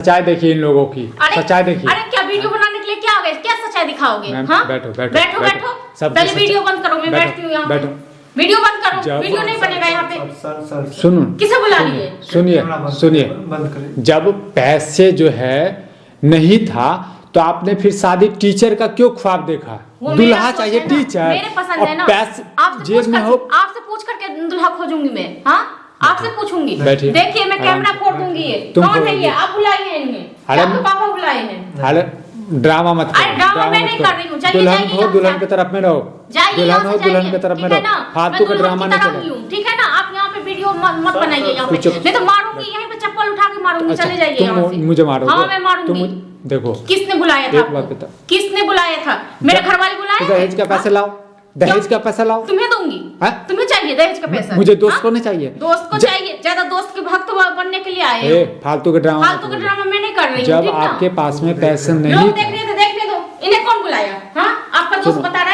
सच्चाई देखिए इन लोगों की, सच्चाई देखिए। अरे क्या वीडियो बनाने के लिए क्या हो गया, क्या सच्चाई दिखाओगे? हाँ बैठो बैठो बैठो बैठो, पहले वीडियो बंद करो, मैं बैठती हूँ यहाँ पे। वीडियो बंद करो, वीडियो नहीं बनेगा यहाँ पे। सुनो, किसे बुला रही है? सुनिए सुनिए, जब पैसे जो है नहीं था तो आपने फिर शादी टीचर का क्यों ख्वाब देखा? दुल्हा चाहिए टीचर, मेरे पसंद है ना। आपसे पूछ करके दुल्हा खोजूंगी मैं। हाँ आपसे पूछूंगी। देखिए मैं कैमरा फोड़ दूंगी। ये कौन है? ये आप बुलाए हैं इन्हें? आपके पापा बुलाए हैं? अरे ड्रामा मत करो, ड्रामा मैं नहीं कर रही हूँ। दुल्हन हो, दुल्हन की तरफ में रहो, दुल्हन हो, दुल्हन की तरफ में रहो, फालतू का ड्रामा नहीं चलो। ठीक है ना, आप यहाँ पे वीडियो मत बनाइए यहाँ पे, नहीं तो मारूंगी, यहीं पे चप्पल उठा के मारूंगी। चले जाइए यहाँ से। मुझे मारोगे? हाँ मैं मारूंगी। देखो किसने बुलाया था? एक बात बता, किसने बुलाया था? मेरे घर वाले बुलाए? दहेज का पैसे लाओ, दहेज का पैसा लाओ। तुम्हें दूंगी? तुम्हें चाहिए दहेज का पैसा? मुझे दोस्त को नहीं चाहिए। दोस्त को चाहिए, ज्यादा दोस्त के भक्त बनने के लिए आए हो। फालतू के ड्रामा मैं नहीं कर रही हूँ। जब आपके पास में पैसे नहीं, देखने दो, इन्हें कौन बुलाया? हाँ आपका दोस्त बता रहा